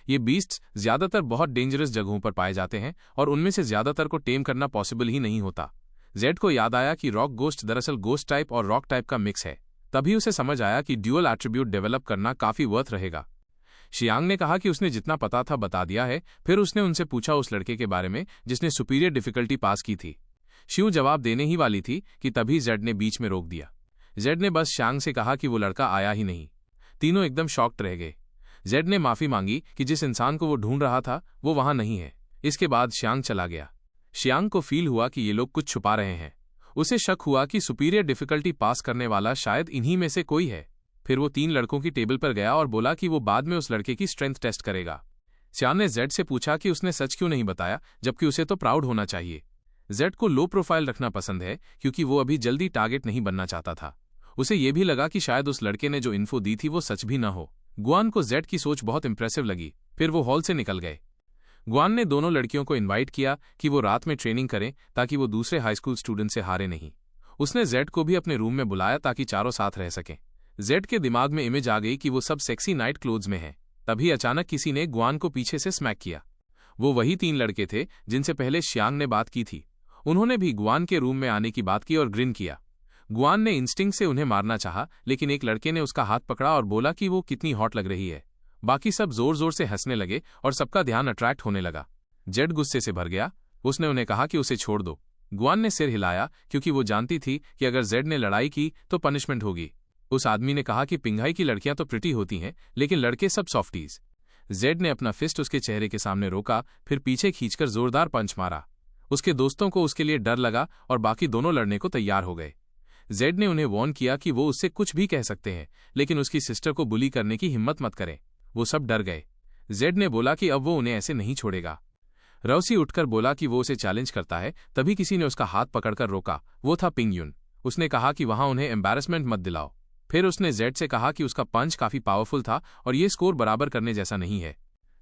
ये बीस्ट्स ज्यादातर बहुत डेंजरस जगहों पर पाए जाते हैं और उनमें से ज्यादातर को टेम करना पॉसिबल ही नहीं होता। जेड को याद आया कि रॉक गोस्ट दरअसल गोस्ट टाइप और रॉक टाइप का मिक्स है। तभी उसे समझ आया कि ड्यूअल एट्रीब्यूट डेवलप करना काफी वर्थ रहेगा। शियांग ने कहा कि उसने जितना पता था बता दिया है। फिर उसने उनसे पूछा उस लड़के के बारे में जिसने सुपीरियर डिफिकल्टी पास की थी। शिव जवाब देने ही वाली थी कि तभी जेड ने बीच में रोक दिया। जेड ने बस शियांग से कहा कि वो लड़का आया ही नहीं। तीनों एकदम शॉक्ड रह गए। जेड ने माफी मांगी कि जिस इंसान को वो ढूंढ रहा था वो वहां नहीं है। इसके बाद शियांग चला गया। शियांग को फील हुआ कि ये लोग कुछ छुपा रहे हैं। उसे शक हुआ कि सुपीरियर डिफिकल्टी पास करने वाला शायद इन्हीं में से कोई है। फिर वो 3 लड़कों की टेबल पर गया और बोला कि वो बाद में उस लड़के की स्ट्रेंथ टेस्ट करेगा। शियांग ने जेड से पूछा कि उसने सच क्यों नहीं बताया, जबकि उसे तो प्राउड होना चाहिए। जेड को लो प्रोफाइल रखना पसंद है क्योंकि वो अभी जल्दी टारगेट नहीं बनना चाहता था। उसे ये भी लगा कि शायद उस लड़के ने जो इन्फो दी थी वो सच भी न हो। गुआन को जेड की सोच बहुत इंप्रेसिव लगी। फिर वो हॉल से निकल गए। गुआन ने दोनों लड़कियों को इनवाइट किया कि वो रात में ट्रेनिंग करें ताकि वो दूसरे हाई स्कूल स्टूडेंट से हारे नहीं। उसने जेड को भी अपने रूम में बुलाया ताकि चारों साथ रह सकें। जेड के दिमाग में इमेज आ गई कि वो सब सेक्सी नाइट क्लोथ्स में हैं। तभी अचानक किसी ने गुआन को पीछे से स्मैक किया। वो वही 3 लड़के थे जिनसे पहले शियांग ने बात की थी। उन्होंने भी गुआन के रूम में आने की बात की और ग्रिन किया। गुआन ने इंस्टिंक्ट से उन्हें मारना चाहा, लेकिन एक लड़के ने उसका हाथ पकड़ा और बोला कि वो कितनी हॉट लग रही है। बाकी सब जोर जोर से हंसने लगे और सबका ध्यान अट्रैक्ट होने लगा। जेड गुस्से से भर गया। उसने उन्हें कहा कि उसे छोड़ दो। गुआन ने सिर हिलाया क्योंकि वो जानती थी कि अगर जेड ने लड़ाई की तो पनिशमेंट होगी। उस आदमी ने कहा कि पिंघाई की लड़कियां तो प्रिटी होती हैं, लेकिन लड़के सब सॉफ्टीज। जेड ने अपना फिस्ट उसके चेहरे के सामने रोका, फिर पीछे खींचकर जोरदार पंच मारा। उसके दोस्तों को उसके लिए डर लगा और बाकी दोनों लड़ने को तैयार हो गए। जेड ने उन्हें वार्न किया कि वो उससे कुछ भी कह सकते हैं, लेकिन उसकी सिस्टर को बुली करने की हिम्मत मत करें। वो सब डर गए। जेड ने बोला कि अब वो उन्हें ऐसे नहीं छोड़ेगा। रवसी उठकर बोला कि वो उसे चैलेंज करता है। तभी किसी ने उसका हाथ पकड़कर रोका। वो था पिंग यून। उसने कहा कि वहां उन्हें एम्बैरेसमेंट मत दिलाओ। फिर उसने जेड से कहा कि उसका पंच काफी पावरफुल था और ये स्कोर बराबर करने जैसा नहीं है।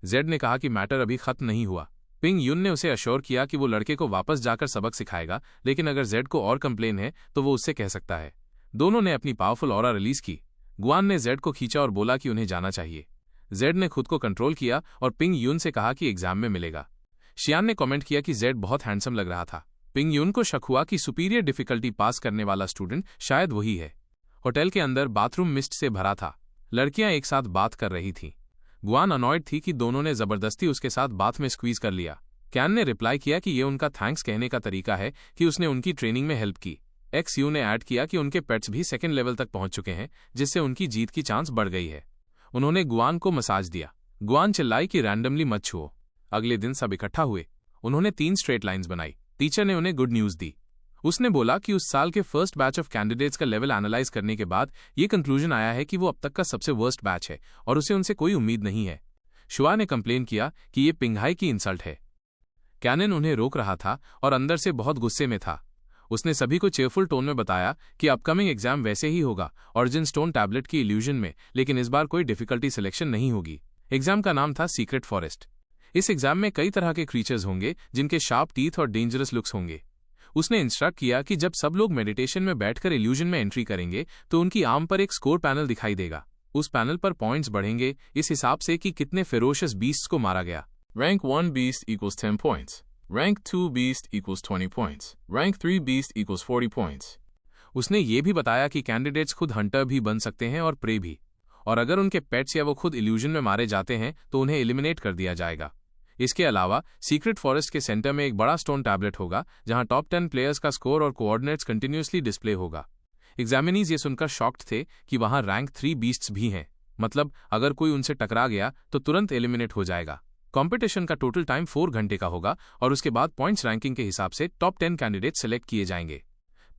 जेड ने कहा कि मैटर अभी खत्म नहीं हुआ। पिंग यून ने उसे अश्योर किया कि वो लड़के को वापस जाकर सबक सिखाएगा, लेकिन अगर जेड को और कंप्लेन है तो वो उससे कह सकता है। दोनों ने अपनी पावरफुल ऑरा रिलीज की। गुआन ने जेड को खींचा और बोला कि उन्हें जाना चाहिए। जेड ने खुद को कंट्रोल किया और पिंग यून से कहा कि एग्जाम में मिलेगा। शियान ने कमेंट किया कि जेड बहुत हैंडसम लग रहा था। पिंग यून को शक हुआ कि सुपीरियर डिफिकल्टी पास करने वाला स्टूडेंट शायद वही है। होटल के अंदर बाथरूम मिस्ट से भरा था। लड़कियां एक साथ बात कर रही थीं। गुआन अनॉयड थी कि दोनों ने जबरदस्ती उसके साथ बाथ में स्क्वीज कर लिया। कैन ने रिप्लाई किया कि ये उनका थैंक्स कहने का तरीका है कि उसने उनकी ट्रेनिंग में हेल्प की। एक्स यू ने ऐड किया कि उनके पेट्स भी 2nd लेवल तक पहुंच चुके हैं, जिससे उनकी जीत की चांस बढ़ गई है। उन्होंने गुआन को मसाज दिया। गुआन चिल्लाई कि रैंडमली मत छुओ। अगले दिन सब इकट्ठा हुए। उन्होंने 3 स्ट्रेट लाइन्स बनाई। टीचर ने उन्हें गुड न्यूज दी। उसने बोला कि उस साल के फर्स्ट बैच ऑफ कैंडिडेट्स का लेवल एनालाइज करने के बाद ये कंक्लूजन आया है कि वो अब तक का सबसे वर्स्ट बैच है और उसे उनसे कोई उम्मीद नहीं है। शुआ ने कंप्लेन किया कि ये पिंघाई की इंसल्ट है। कैनन उन्हें रोक रहा था और अंदर से बहुत गुस्से में था। उसने सभी को चेयरफुल टोन में बताया कि अपकमिंग एग्जाम वैसे ही होगा, ऑरिजिन स्टोन टैबलेट की इल्यूजन में, लेकिन इस बार कोई डिफिकल्टी सिलेक्शन नहीं होगी। एग्जाम का नाम था सीक्रेट फॉरेस्ट। इस एग्जाम में कई तरह के क्रीचर्स होंगे जिनके शार्प टीथ और डेंजरस लुक्स होंगे। उसने इंस्ट्रक्ट किया कि जब सब लोग मेडिटेशन में बैठकर इल्यूजन में एंट्री करेंगे तो उनकी आर्म पर एक स्कोर पैनल दिखाई देगा। उस पैनल पर पॉइंट्स बढ़ेंगे इस हिसाब से कि कितने फेरोशियस बीस्ट्स को मारा गया। Rank 1 beast equals 10 points. Rank 2 beast equals 20 points. Rank 3 beast equals 40 points. उसने ये भी बताया कि कैंडिडेट्स खुद हंटर भी बन सकते हैं और प्रे भी, और अगर उनके पेट्स या वो खुद इल्यूजन में मारे जाते हैं तो उन्हें एलिमिनेट कर दिया जाएगा। इसके अलावा सीक्रेट फॉरेस्ट के सेंटर में एक बड़ा स्टोन टैबलेट होगा जहां टॉप 10 प्लेयर्स का स्कोर और कोऑर्डिनेट्स कंटिन्यूअसली डिस्प्ले होगा। एग्जामिनीज ये सुनकर शॉक्ड थे कि वहां रैंक 3 बीस्ट्स भी हैं, मतलब अगर कोई उनसे टकरा गया तो तुरंत एलिमिनेट हो जाएगा। कंपटीशन का टोटल टाइम 4 घंटे का होगा और उसके बाद पॉइंट्स रैंकिंग के हिसाब से टॉप 10 कैंडिडेट सेलेक्ट किए जाएंगे।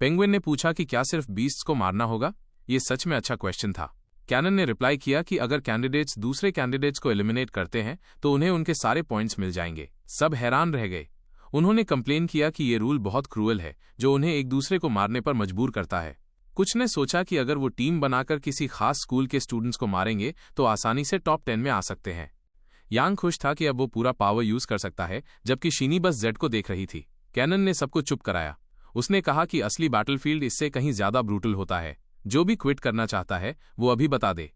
पेंगुइन ने पूछा कि क्या सिर्फ बीस्ट्स को मारना होगा? ये सच में अच्छा क्वेश्चन था। कैनन ने रिप्लाई किया कि अगर कैंडिडेट्स दूसरे कैंडिडेट्स को एलिमिनेट करते हैं तो उन्हें उनके सारे पॉइंट्स मिल जाएंगे। सब हैरान रह गए। उन्होंने कंप्लेन किया कि ये रूल बहुत क्रूअल है जो उन्हें एक दूसरे को मारने पर मजबूर करता है। कुछ ने सोचा कि अगर वो टीम बनाकर किसी खास स्कूल के स्टूडेंट्स को मारेंगे तो आसानी से टॉप 10 में आ सकते हैं। यांग खुश था कि अब वो पूरा पावर यूज कर सकता है, जबकि शीनी बस जेड को देख रही थी। कैनन ने सबको चुप कराया। उसने कहा कि असली बैटलफील्ड इससे कहीं ज्यादा ब्रूटल होता है। जो भी क्विट करना चाहता है वो अभी बता दे।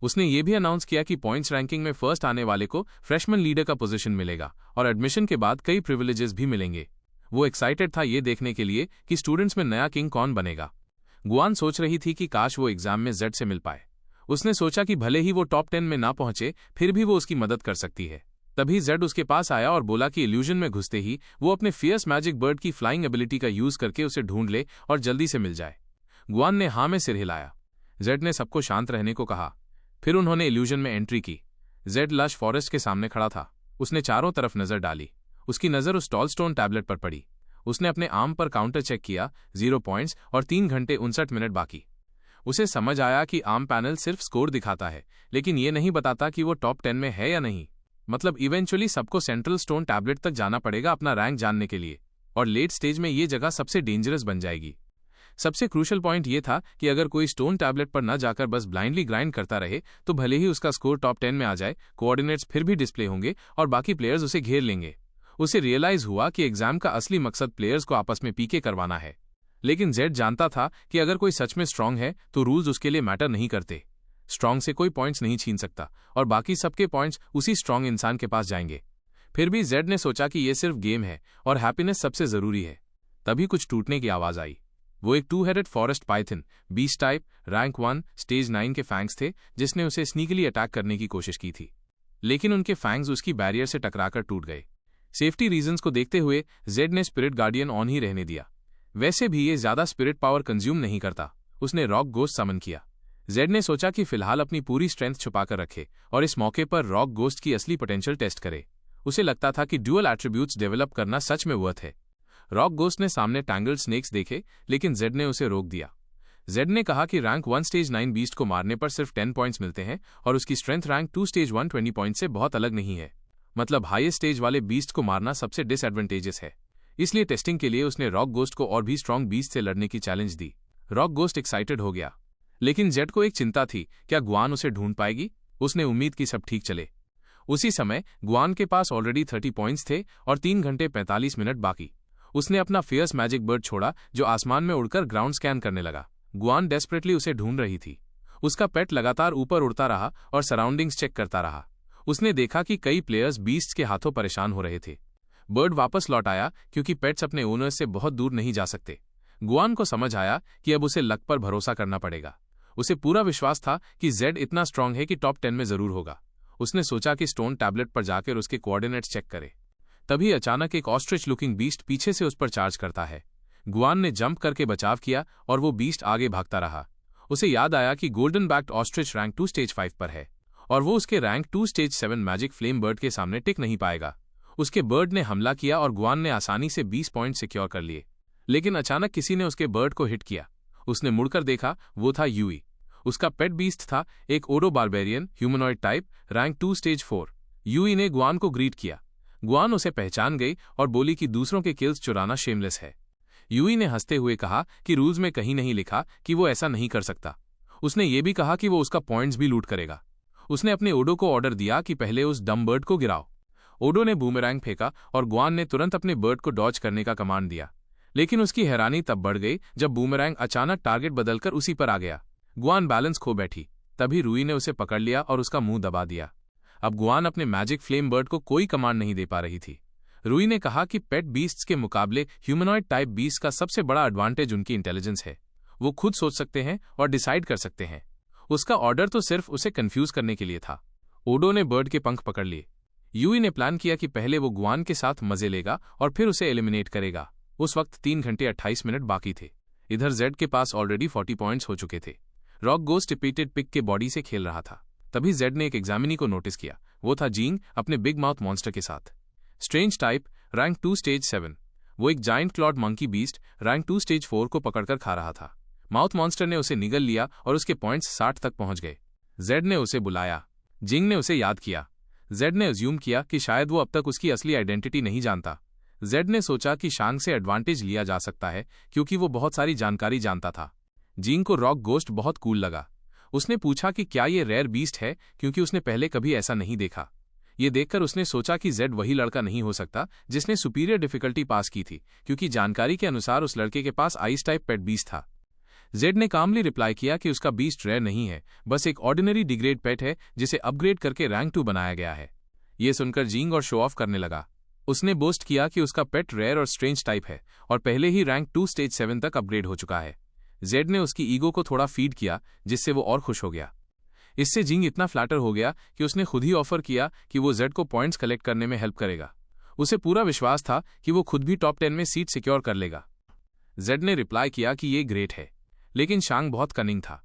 उसने ये भी अनाउंस किया कि पॉइंट्स रैंकिंग में फर्स्ट आने वाले को फ्रेशमैन लीडर का पोजीशन मिलेगा और एडमिशन के बाद कई प्रिविलेजेस भी मिलेंगे। वो एक्साइटेड था ये देखने के लिए कि स्टूडेंट्स में नया किंग कौन बनेगा। गुआन सोच रही थी कि काश वो एग्जाम में जेड से मिल पाए। उसने सोचा कि भले ही वो टॉप 10 में ना पहुंचे, फिर भी वो उसकी मदद कर सकती है। तभी जेड उसके पास आया और बोला कि इल्यूजन में घुसते ही वो अपने फियर्स मैजिक बर्ड की फ्लाइंग एबिलिटी का यूज करके उसे ढूंढ ले और जल्दी से मिल जाए। गुआन ने हाँ में सिर हिलाया। जेड ने सबको शांत रहने को कहा। फिर उन्होंने इल्यूजन में एंट्री की। जेड लश फॉरेस्ट के सामने खड़ा था। उसने चारों तरफ नजर डाली। उसकी नजर उस टॉल स्टोन टैबलेट पर पड़ी। उसने अपने आर्म पर काउंटर चेक किया, 0 पॉइंट्स और 3 घंटे 59 मिनट बाकी। उसे समझ आया कि आर्म पैनल सिर्फ स्कोर दिखाता है, लेकिन ये नहीं बताता कि वो टॉप 10 में है या नहीं। मतलब इवेंचुअली सबको सेंट्रल स्टोन टैबलेट तक जाना पड़ेगा अपना रैंक जानने के लिए, और लेट स्टेज में ये जगह सबसे डेंजरस बन जाएगी। सबसे क्रूशल पॉइंट ये था कि अगर कोई स्टोन टैबलेट पर न जाकर बस ब्लाइंडली ग्राइंड करता रहे तो भले ही उसका स्कोर टॉप 10 में आ जाए, कोऑर्डिनेट्स फिर भी डिस्प्ले होंगे और बाकी प्लेयर्स उसे घेर लेंगे। उसे रियलाइज हुआ कि एग्जाम का असली मकसद प्लेयर्स को आपस में पीके करवाना है। लेकिन जेड जानता था कि अगर कोई सच में स्ट्रांग है तो रूल्स उसके लिए मैटर नहीं करते। स्ट्रांग से कोई पॉइंट्स नहीं छीन सकता और बाकी सबके पॉइंट्स उसी स्ट्रांग इंसान के पास जाएंगे। फिर भी जेड ने सोचा कि यह सिर्फ गेम है और हैप्पीनेस सबसे जरूरी है। तभी कुछ टूटने की आवाज आई। वो एक two headed forest python, beast type, rank 1, stage 9 के फैंग्स थे, जिसने उसे स्नीकली अटैक करने की कोशिश की थी। लेकिन उनके फैंग्स उसकी बैरियर से टकराकर टूट गए। सेफ्टी रीजंस को देखते हुए जेड ने स्पिरिट गार्डियन ऑन ही रहने दिया। वैसे भी ये ज्यादा स्पिरिट पावर कंज्यूम नहीं करता। उसने रॉक गोस्ट समन किया। जेड ने सोचा कि फिलहाल अपनी पूरी स्ट्रेंथ छुपाकर रखे और इस मौके पर रॉक गोस्ट की असली पोटेंशियल टेस्ट करे। उसे लगता था कि ड्यूअल एट्रीब्यूट्स डेवलप करना सच में वर्थ है। रॉक गोस्ट ने सामने टैंगल्ड स्नेक्स देखे, लेकिन जेड ने उसे रोक दिया। जेड ने कहा कि रैंक 1 स्टेज 9 बीस्ट को मारने पर सिर्फ 10 पॉइंट्स मिलते हैं और उसकी स्ट्रेंथ रैंक 2 स्टेज 1 20 पॉइंट से बहुत अलग नहीं है। मतलब हाईएस्ट स्टेज वाले बीस्ट को मारना सबसे डिसएडवांटेजेस है। इसलिए टेस्टिंग के लिए उसने रॉक गोस्ट को और भी स्ट्रांग बीस्ट से लड़ने की चैलेंज दी। रॉक गोस्ट एक्साइटेड हो गया, लेकिन जेड को एक चिंता थी, क्या गुआन उसे ढूंढ पाएगी। उसने उम्मीद की सब ठीक चले। उसी समय गुआन के पास ऑलरेडी 30 पॉइंट्स थे और 3 घंटे 45 मिनट बाकी। उसने अपना फियर्स मैजिक बर्ड छोड़ा जो आसमान में उड़कर ग्राउंड स्कैन करने लगा। गुआन डेस्परेटली उसे ढूंढ रही थी। उसका पेट लगातार ऊपर उड़ता रहा और सराउंडिंग्स चेक करता रहा। उसने देखा कि कई प्लेयर्स बीस्ट्स के हाथों परेशान हो रहे थे। बर्ड वापस लौट आया क्योंकि पेट्स अपने ओनर्स से बहुत दूर नहीं जा सकते। गुआन को समझ आया कि अब उसे लक पर भरोसा करना पड़ेगा। उसे पूरा विश्वास था कि जेड इतना स्ट्रांग है कि टॉप 10 में जरूर होगा। उसने सोचा कि स्टोन टैबलेट पर जाकर उसके कोऑर्डिनेट्स चेक करे। तभी अचानक एक ऑस्ट्रिच लुकिंग बीस्ट पीछे से उस पर चार्ज करता है। गुआन ने जंप करके बचाव किया और वो बीस्ट आगे भागता रहा। उसे याद आया कि golden backed ostrich rank 2 stage 5 पर है और वो उसके rank 2 stage 7 magic flame bird के सामने टिक नहीं पाएगा। उसके बर्ड ने हमला किया और गुआन ने आसानी से 20 पॉइंट सिक्योर कर लिए। लेकिन अचानक किसी ने उसके बर्ड को हिट किया। उसने मुड़कर देखा, वो था यूई। उसका पेट बीस्ट था, एक ओडो barbarian humanoid type, rank 2 stage 4। Yue ने गुआन को ग्रीट किया। गुआन उसे पहचान गई और बोली कि दूसरों के किल्स चुराना शेमलेस है। यूई ने हंसते हुए कहा कि रूल्स में कहीं नहीं लिखा कि वो ऐसा नहीं कर सकता। उसने ये भी कहा कि वो उसका पॉइंट्स भी लूट करेगा। उसने अपने ओडो को ऑर्डर दिया कि पहले उस डम बर्ड को गिराओ। ओडो ने बूमरैंग फेंका और गुआन ने तुरंत अपने बर्ड को डॉज करने का कमांड दिया। लेकिन उसकी हैरानी तब बढ़ गई जब बूमरैंग अचानक टारगेट बदलकर उसी पर आ गया। गुआन बैलेंस खो बैठी। तभी रूई ने उसे पकड़ लिया और उसका मुंह दबा दिया। अब गुआन अपने मैजिक फ्लेम बर्ड को कोई कमांड नहीं दे पा रही थी। रूई ने कहा कि पेट बीस्ट्स के मुकाबले ह्यूमनॉइड टाइप बीस्ट का सबसे बड़ा एडवांटेज उनकी इंटेलिजेंस है। वो खुद सोच सकते हैं और डिसाइड कर सकते हैं। उसका ऑर्डर तो सिर्फ उसे कंफ्यूज करने के लिए था। ओडो ने बर्ड के पंख पकड़ लिए। यूई ने प्लान किया कि पहले वो गुआन के साथ मजे लेगा और फिर उसे एलिमिनेट करेगा। उस वक्त 3 घंटे 28 मिनट बाकी थे। इधर जेड के पास ऑलरेडी 40 पॉइंट्स हो चुके थे। रॉक गोस्ट रिपीटेड पिक के बॉडी से खेल रहा था। तभी जेड ने एक एग्जामिनी को नोटिस किया। वो था जींग अपने बिग माउथ मॉन्स्टर के साथ। Strange type, rank 2 stage 7। वो एक giant Claude monkey beast rank 2 stage 4 को पकड़कर खा रहा था। माउथ मॉन्स्टर ने उसे निगल लिया और उसके पॉइंट्स 60 तक पहुंच गए। जेड ने उसे बुलाया। जिंग ने उसे याद किया। जेड ने अज्यूम किया कि शायद वो अब तक उसकी असली आइडेंटिटी नहीं जानता। जेड ने सोचा कि शांग से एडवांटेज लिया जा सकता है क्योंकि वो बहुत सारी जानकारी जानता था। जिंग को रॉक गोस्ट बहुत कूल लगा। उसने पूछा कि क्या ये रेयर बीस्ट है क्योंकि उसने पहले कभी ऐसा नहीं देखा। ये देखकर उसने सोचा कि जेड वही लड़का नहीं हो सकता जिसने सुपीरियर डिफिकल्टी पास की थी, क्योंकि जानकारी के अनुसार उस लड़के के पास आइस टाइप पेट बीस्ट था। जेड ने कामली रिप्लाई किया कि उसका बीस्ट रेयर नहीं है, बस एक ऑर्डिनरी डिग्रेड पेट है जिसे अपग्रेड करके रैंक 2 बनाया गया है। ये सुनकर जिंग और शो ऑफ करने लगा। उसने बोस्ट किया कि उसका पेट रेयर और स्ट्रेंज टाइप है और पहले ही रैंक 2 स्टेज 7 तक अपग्रेड हो चुका है। जेड ने उसकी ईगो को थोड़ा फीड किया जिससे वो और खुश हो गया। इससे जिंग इतना फ्लैटर हो गया कि उसने खुद ही ऑफर किया कि वो जेड को पॉइंट्स कलेक्ट करने में हेल्प करेगा। उसे पूरा विश्वास था कि वो खुद भी टॉप 10 में सीट सिक्योर कर लेगा। जेड ने रिप्लाई किया कि ये ग्रेट है, लेकिन शांग बहुत कनिंग था।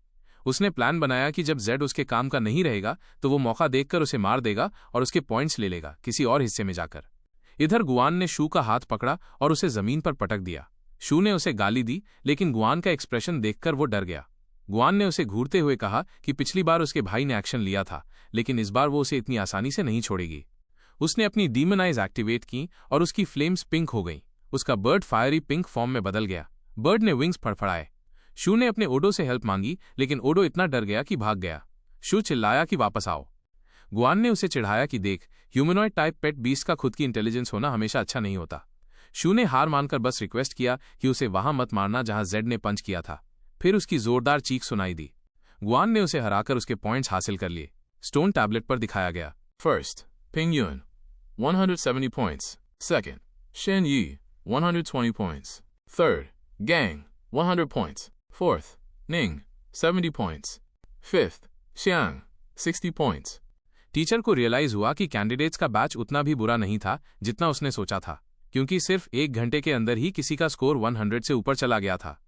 उसने प्लान बनाया कि जब जेड उसके काम का नहीं रहेगा तो वो मौका देखकर उसे मार देगा और उसके पॉइंट्स ले लेगा किसी और हिस्से में जाकर। इधर गुआन ने शू का हाथ पकड़ा और उसे जमीन पर पटक दिया। शू ने उसे गाली दी, लेकिन गुआन का एक्सप्रेशन देखकर वो डर गया। गुआन ने उसे घूरते हुए कहा कि पिछली बार उसके भाई ने एक्शन लिया था, लेकिन इस बार वो उसे इतनी आसानी से नहीं छोड़ेगी। उसने अपनी डीमन आइज एक्टिवेट की और उसकी फ्लेम्स पिंक हो गईं। उसका बर्ड फायरी पिंक फॉर्म में बदल गया। बर्ड ने विंग्स फड़फड़ाए। शू ने अपने ओडो से हेल्प मांगी, लेकिन ओडो इतना डर गया कि भाग गया। शू चिल्लाया कि वापस आओ। गुआन ने उसे चिढ़ाया कि देख, ह्यूमनॉइड टाइप पेट बीस्ट का खुद की इंटेलिजेंस होना हमेशा अच्छा नहीं होता। शू ने हार मानकर बस रिक्वेस्ट किया कि उसे वहां मत मारना जहां जेड ने पंच किया था। फिर उसकी जोरदार चीख सुनाई दी। गुआन ने उसे हराकर उसके पॉइंट्स हासिल कर लिए। स्टोन टैबलेट पर दिखाया गया। First, Ping Yun, 170 points. Second, Shen Yi, 120 points. Third, Gang, 100 points. Fourth, Ning, 70 points. Fifth, Xiang, 60 points. Teacher को रियलाइज हुआ कि कैंडिडेट्स का बैच उतना भी बुरा नहीं था जितना उसने सोचा था, क्योंकि सिर्फ 1 घंटे के अंदर ही किसी का स्कोर 100 से ऊपर चला गया था।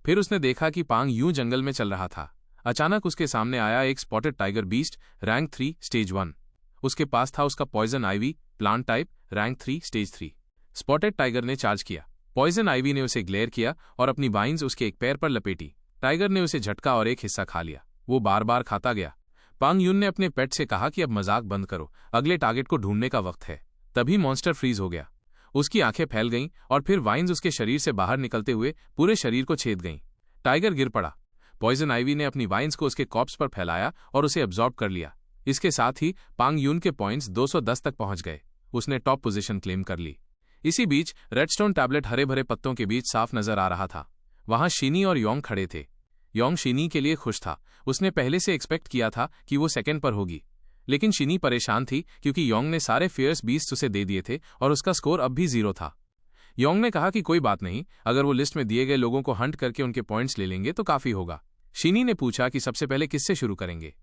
फिर उसने देखा कि पांग यूं जंगल में चल रहा था। अचानक उसके सामने आया एक spotted tiger beast, rank 3 stage 1। उसके पास था उसका poison ivy plant type, rank 3 stage 3। Spotted tiger ने चार्ज किया। पॉइजन आइवी ने उसे ग्लेयर किया और अपनी बाइंस उसके एक पैर पर लपेटी। टाइगर ने उसे झटका और एक हिस्सा खा लिया। वो बार बार खाता गया। पांग यून ने अपने पेट से कहा कि अब मजाक बंद करो, अगले टारगेट को ढूंढने का वक्त है। तभी मॉन्स्टर फ्रीज हो गया। उसकी आंखें फैल गईं और फिर वाइन्स उसके शरीर से बाहर निकलते हुए पूरे शरीर को छेद गईं। टाइगर गिर पड़ा। पॉइजन आइवी ने अपनी वाइन्स को उसके कॉर्प्स पर फैलाया और उसे एब्जॉर्ब कर लिया। इसके साथ ही पांग यून के पॉइंट्स 210 तक पहुंच गए। उसने टॉप पोजीशन क्लेम कर ली। इसी बीच रेडस्टोन टैबलेट हरे भरे पत्तों के बीच साफ नजर आ रहा था। वहां शीनी और योंग खड़े थे। योंग शीनी के लिए खुश था। उसने पहले से एक्सपेक्ट किया था कि वो सेकंड पर होगी, लेकिन शीनी परेशान थी क्योंकि योंग ने सारे फियर्स बीस्ट उसे दे दिए थे और उसका स्कोर अब भी 0 था। योंग ने कहा कि कोई बात नहीं, अगर वो लिस्ट में दिए गए लोगों को हंट करके उनके पॉइंट्स ले लेंगे तो काफी होगा। शीनी ने पूछा कि सबसे पहले किससे शुरू करेंगे।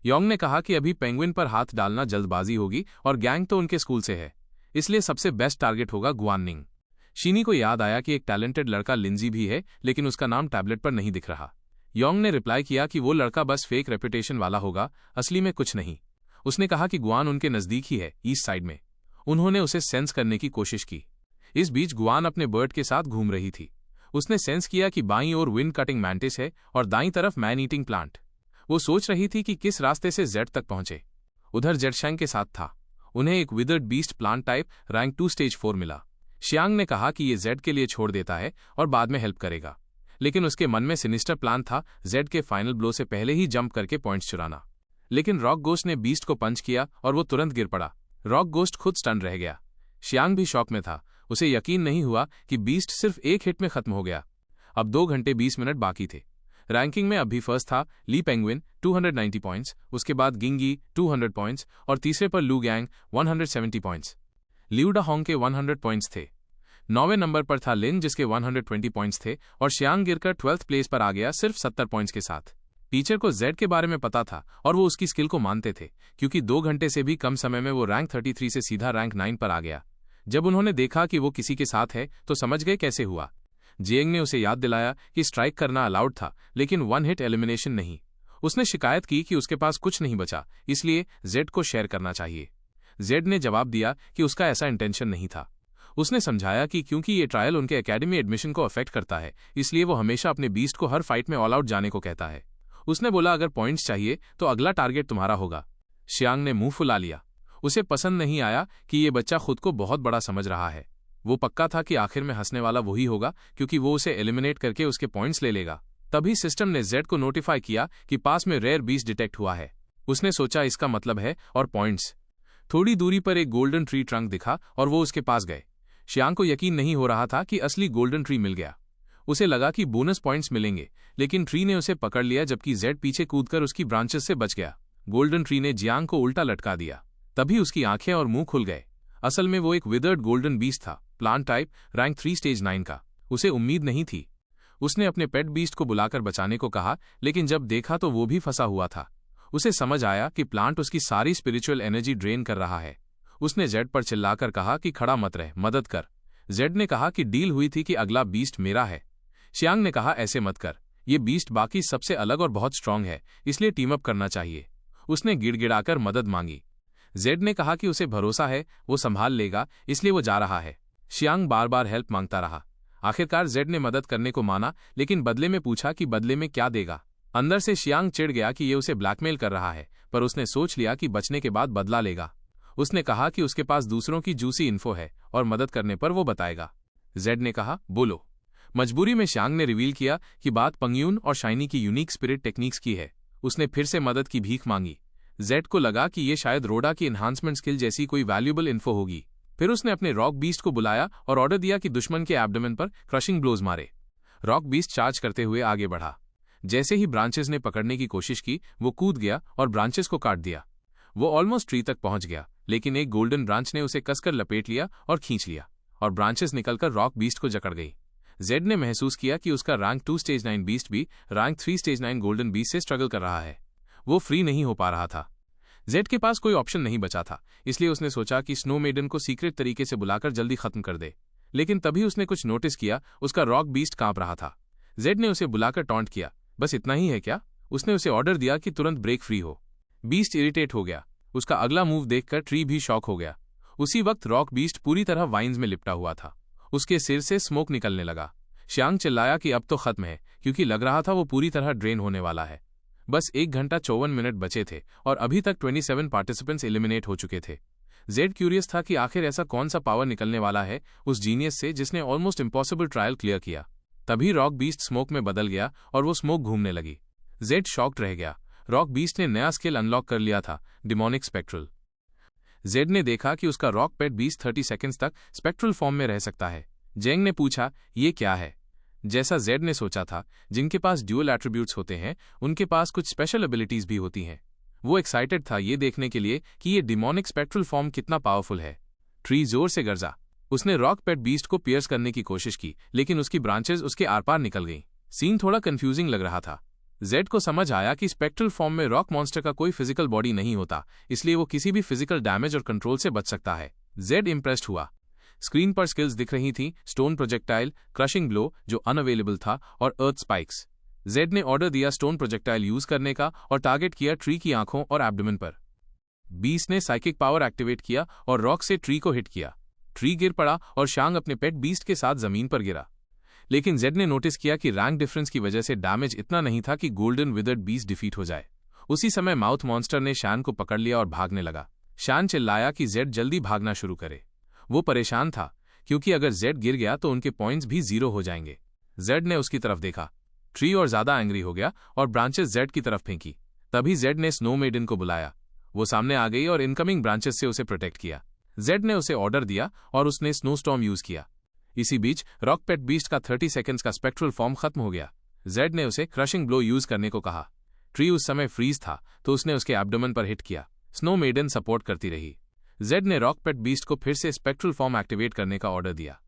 योंग ने कहा कि अभी पेंगुइन पर हाथ डालना जल्दबाजी होगी और गैंग तो उनके स्कूल से है, इसलिए सबसे बेस्ट टारगेट होगा गुआननिंग। शीनी को याद आया कि एक टैलेंटेड लड़का लिंजी भी है, लेकिन उसका नाम टैबलेट पर नहीं दिख रहा। योंग ने रिप्लाई किया कि वो लड़का बस फेक रेपुटेशन वाला होगा, असली में कुछ नहीं। उसने कहा कि गुआन उनके नजदीक ही है, ईस्ट साइड में। उन्होंने उसे सेंस करने की कोशिश की। इस बीच गुआन अपने बर्ड के साथ घूम रही थी। उसने सेंस किया कि बाईं ओर विंड कटिंग मैंटिस है और दाईं तरफ मैन ईटिंग प्लांट। वो सोच रही थी कि किस रास्ते से जेड तक पहुंचे। उधर जेडशैंग के साथ था। उन्हें एक withered beast plant type rank 2 stage 4 मिला। शियांग ने कहा कि ये जेड के लिए छोड़ देता है और बाद में हेल्प करेगा, लेकिन उसके मन में सिनिस्टर प्लान था जेड के फाइनल ब्लो से पहले ही जंप करके पॉइंट्स चुराना। लेकिन रॉक गोस्ट ने बीस्ट को पंच किया और वो तुरंत गिर पड़ा। रॉक गोस्ट खुद स्टन रह गया। शियांग भी शॉक में था। उसे यकीन नहीं हुआ कि बीस्ट सिर्फ एक हिट में खत्म हो गया। अब 2 घंटे 20 मिनट बाकी थे। रैंकिंग में अभी फर्स्ट था ली पेंगुइन 290 पॉइंट्स, उसके बाद गिंगी 200 पॉइंट्स और तीसरे पर लू गैंग 170 पॉइंट्स। लिऊ डा होंग के 100 पॉइंट्स थे। 9वें नंबर पर था लिन जिसके 120 पॉइंट्स थे और शियांग गिरकर 12th प्लेस पर आ गया सिर्फ 70 पॉइंट्स के साथ। टीचर को जेड के बारे में पता था और वो उसकी स्किल को मानते थे, क्योंकि 2 घंटे से भी कम समय में वो रैंक 33 से सीधा रैंक 9 पर आ गया। जब उन्होंने देखा कि वो किसी के साथ है तो समझ गए कैसे हुआ। जिएंग ने उसे याद दिलाया कि स्ट्राइक करना अलाउड था, लेकिन 1 हिट एलिमिनेशन नहीं। उसने शिकायत की कि उसके पास कुछ नहीं बचा, इसलिए जेड को शेयर करना चाहिए। जेड ने जवाब दिया कि उसका ऐसा इंटेंशन नहीं था। उसने समझाया कि क्योंकि ये ट्रायल उनके एकेडमी एडमिशन को अफेक्ट करता है, इसलिए वो हमेशा अपने बीस्ट को हर फाइट में ऑल आउट जाने को कहता है। उसने बोला अगर पॉइंट्स चाहिए तो अगला टारगेट तुम्हारा होगा। शियांग ने मुंह फुला लिया। उसे पसंद नहीं आया कि ये बच्चा खुद को बहुत बड़ा समझ रहा है। वो पक्का था कि आखिर में हंसने वाला वही होगा, क्योंकि वो उसे एलिमिनेट करके उसके पॉइंट्स ले लेगा। तभी सिस्टम ने जेड को नोटिफाई किया कि पास में रेयर बीस्ट डिटेक्ट हुआ है। उसने सोचा इसका मतलब है और पॉइंट्स। थोड़ी दूरी पर एक गोल्डन ट्री ट्रंक दिखा और वो उसके पास गए। शियांग को यकीन नहीं हो रहा था कि असली गोल्डन ट्री मिल गया। उसे लगा कि बोनस पॉइंट्स मिलेंगे, लेकिन ट्री ने उसे पकड़ लिया जबकि जेड पीछे कूदकर उसकी ब्रांचेस से बच गया। गोल्डन ट्री ने जियांग को उल्टा लटका दिया। तभी उसकी आंखें और मुंह खुल गए। असल में वो एक विदर्ड गोल्डन बीस्ट था, प्लांट टाइप, रैंक 3 स्टेज 9 का। उसे उम्मीद नहीं थी। उसने अपने पेट बीस्ट को बुलाकर बचाने को कहा, लेकिन जब देखा तो वो भी फंसा हुआ था। उसे समझ आया कि प्लांट उसकी सारी स्पिरिचुअल एनर्जी ड्रेन कर रहा है। उसने जेड पर चिल्लाकर कहा कि खड़ा मत रह, मदद कर। जेड ने कहा कि डील हुई थी कि अगला बीस्ट मेरा है। शियांग ने कहा ऐसे मत कर, ये बीस्ट बाकी सबसे अलग और बहुत स्ट्रांग है, इसलिए टीम अप करना चाहिए। उसने गिड़गिड़ाकर मदद मांगी। जेड ने कहा कि उसे भरोसा है, वो संभाल लेगा, इसलिए वो जा रहा है। शियांग बार बार हेल्प मांगता रहा। आखिरकार जेड ने मदद करने को माना, लेकिन बदले में पूछा कि बदले में क्या देगा। अंदर से शियांग चिढ़ गया कि ये उसे ब्लैकमेल कर रहा है, पर उसने सोच लिया कि बचने के बाद बदला लेगा। उसने कहा कि उसके पास दूसरों की जूसी इन्फो है और मदद करने पर वो बताएगा। जेड ने कहा बोलो। मजबूरी में शियांग ने रिवील किया कि बात पंगयून और शाइनी की यूनिक स्पिरिट टेक्निक्स की है। उसने फिर से मदद की भीख मांगी। जेड को लगा कि ये शायद रोडा की एनहांसमेंट स्किल जैसी कोई वैल्यूएबल इन्फो होगी। फिर उसने अपने रॉक बीस्ट को बुलाया और ऑर्डर दिया कि दुश्मन के एब्डोमेन पर क्रशिंग ब्लोज मारे। रॉक बीस्ट चार्ज करते हुए आगे बढ़ा। जैसे ही ब्रांचेस ने पकड़ने की कोशिश की, वो कूद गया और ब्रांचेस को काट दिया। वो ऑलमोस्ट ट्री तक पहुंच गया, लेकिन एक गोल्डन ब्रांच ने उसे कसकर लपेट लिया और खींच लिया, और ब्रांचेस निकलकर रॉक बीस्ट को जकड़ गई। जेड ने महसूस किया कि उसका रैंक 2 स्टेज 9 बीस्ट भी रैंक 3 स्टेज 9 गोल्डन बीस्ट से स्ट्रगल कर रहा है। वो फ्री नहीं हो पा रहा था। जेड के पास कोई ऑप्शन नहीं बचा था, इसलिए उसने सोचा कि स्नो मेडन को सीक्रेट तरीके से बुलाकर जल्दी खत्म कर दे। लेकिन तभी उसने कुछ नोटिस किया, उसका रॉक बीस्ट कांप रहा था। जेड ने उसे बुलाकर टॉन्ट किया, बस इतना ही है क्या? उसने उसे ऑर्डर दिया कि तुरंत ब्रेक फ्री हो। बीस्ट इरिटेट हो गया। उसका अगला मूव देखकर ट्री भी शॉक हो गया। उसी वक्त रॉक बीस्ट पूरी तरह वाइन्स में लिपटा हुआ था। उसके सिर से स्मोक निकलने लगा। शियांग चिल्लाया कि अब तो खत्म है, क्योंकि लग रहा था वो पूरी तरह ड्रेन होने वाला है। बस 1 घंटा 54 मिनट बचे थे और अभी तक 27 पार्टिसिपेंट्स एलिमिनेट हो चुके थे। जेड क्यूरियस था कि आखिर ऐसा कौन सा पावर निकलने वाला है उस जीनियस से जिसने ऑलमोस्ट इम्पॉसिबल ट्रायल क्लियर किया। तभी रॉक बीस्ट स्मोक में बदल गया और वो स्मोक घूमने लगी। जेड शॉक्ड रह गया। रॉक बीस्ट ने नया स्किल अनलॉक कर लिया था, डिमोनिक स्पेक्ट्रल। जेड ने देखा कि उसका रॉक पेट बीस्ट 30 सेकंड्स तक स्पेक्ट्रल फॉर्म में रह सकता है। जेंग ने पूछा, ये क्या है? जैसा जेड ने सोचा था, जिनके पास ड्यूअल एट्रीब्यूट्स होते हैं उनके पास कुछ स्पेशल एबिलिटीज भी होती हैं। वो एक्साइटेड था ये देखने के लिए कि ये डिमोनिक स्पेक्ट्रल फॉर्म कितना पावरफुल है। ट्री जोर से गरजा। उसने रॉक पेट बीस्ट को पियर्स करने की कोशिश की, लेकिन उसकी ब्रांचेस उसके आर पार निकल गईं। सीन थोड़ा कंफ्यूजिंग लग रहा था। जेड को समझ आया कि स्पेक्ट्रल फॉर्म में रॉक मॉन्स्टर का कोई फिजिकल बॉडी नहीं होता, इसलिए वो किसी भी फिजिकल डैमेज और कंट्रोल से बच सकता है। जेड इंप्रेस्ड हुआ। स्क्रीन पर स्किल्स दिख रही थी, स्टोन प्रोजेक्टाइल, क्रशिंग ब्लो जो अनअवेलेबल था, और अर्थ स्पाइक्स। जेड ने ऑर्डर दिया स्टोन प्रोजेक्टाइल यूज करने का और टारगेट किया ट्री की आंखों और एब्डोमेन पर। बीस्ट ने साइकिक पावर एक्टिवेट किया और रॉक से ट्री को हिट किया। ट्री गिर पड़ा और शांग अपने पेट बीस्ट के साथ जमीन पर गिरा। लेकिन जेड ने नोटिस किया कि रैंक डिफरेंस की वजह से डैमेज इतना नहीं था कि गोल्डन विदर्ड बीस्ट डिफीट हो जाए। उसी समय माउथ मॉन्स्टर ने शैन को पकड़ लिया और भागने लगा। शैन चिल्लाया कि जेड जल्दी भागना शुरू करे। वो परेशान था, क्योंकि अगर जेड गिर गया तो उनके पॉइंट्स भी 0 हो जाएंगे। जेड ने उसकी तरफ देखा। ट्री और ज्यादा एंग्री हो गया और ब्रांचेस जेड की तरफ फेंकी। तभी जेड ने स्नो मेडन को बुलाया। वो सामने आ गई और इनकमिंग ब्रांचेस से उसे प्रोटेक्ट किया। जेड ने उसे ऑर्डर दिया और उसने स्नो स्टॉर्म यूज किया। इसी बीच रॉक पेट बीस्ट का 30 सेकंड्स का स्पेक्ट्रल फॉर्म खत्म हो गया। जेड ने उसे क्रशिंग ब्लो यूज करने को कहा। ट्री उस समय फ्रीज था, तो उसने उसके एब्डोमेन पर हिट किया। स्नो मेडन सपोर्ट करती रही। जेड ने रॉक पेट बीस्ट को फिर से स्पेक्ट्रल फॉर्म एक्टिवेट करने का ऑर्डर दिया।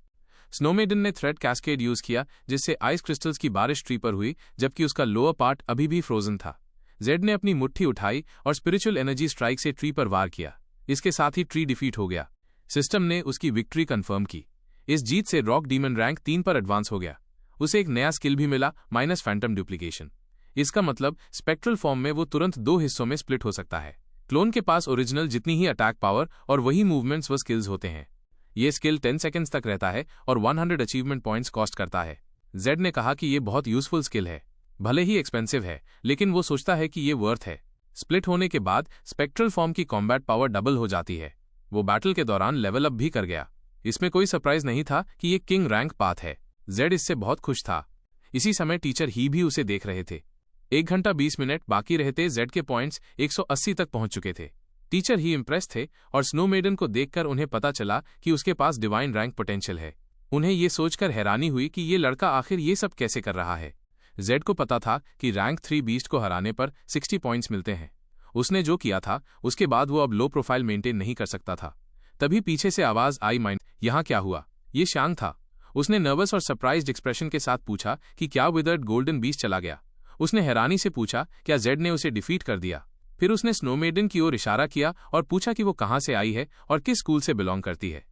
स्नो मेडन ने थ्रेड कैस्केड यूज किया, जिससे आइस क्रिस्टल्स की बारिश ट्री पर हुई, जबकि उसका लोअर पार्ट अभी भी फ्रोजन था। जेड ने अपनी मुट्ठी उठाई और स्पिरिचुअल एनर्जी स्ट्राइक से ट्री पर वार किया। इसके साथ ही ट्री डिफीट हो गया। सिस्टम ने उसकी विक्ट्री कंफर्म की। इस जीत से रॉक डीमन रैंक 3 पर एडवांस हो गया। उसे एक नया स्किल भी मिला, माइनस फैंटम डुप्लीकेशन। इसका मतलब स्पेक्ट्रल फॉर्म में वो तुरंत 2 हिस्सों में स्प्लिट हो सकता है। क्लोन के पास ओरिजिनल जितनी ही अटैक पावर और वही मूवमेंट्स व स्किल्स होते हैं। ये स्किल 10 सेकंड्स तक रहता है और 100 अचीवमेंट पॉइंट्स कॉस्ट करता है। जेड ने कहा कि ये बहुत यूजफुल स्किल है। भले ही एक्सपेंसिव है, लेकिन वो सोचता है कि ये वर्थ है। स्प्लिट होने के बाद स्पेक्ट्रल फॉर्म की कॉम्बैट पावर डबल हो जाती है। वो बैटल के दौरान लेवल अप भी कर गया। इसमें कोई सरप्राइज नहीं था कि ये किंग रैंक पाथ है। जेड इससे बहुत खुश था। इसी समय टीचर ही भी उसे देख रहे थे। 1 घंटा 20 मिनट बाकी रहते जेड के पॉइंट्स 180 तक पहुंच चुके थे। टीचर ही इंप्रेस थे और स्नो मेडन को देखकर उन्हें पता चला कि उसके पास डिवाइन रैंक पोटेंशियल है। उन्हें ये सोचकर हैरानी हुई कि ये लड़का आखिर ये सब कैसे कर रहा है। जेड को पता था कि रैंक 3 बीस्ट को हराने पर 60 पॉइंट्स मिलते हैं। उसने जो किया था उसके बाद वो अब लो प्रोफाइल मेंटेन नहीं कर सकता था। तभी पीछे से आवाज आई, माइंड, यहाँ क्या हुआ? ये शांग था। उसने नर्वस और सरप्राइज्ड एक्सप्रेशन के साथ पूछा कि क्या विदर्ड गोल्डन बीस्ट चला गया। उसने हैरानी से पूछा क्या जेड ने उसे डिफीट कर दिया। फिर उसने स्नो मेडन की ओर इशारा किया और पूछा कि वो कहाँ से आई है और किस स्कूल से बिलोंग करती है।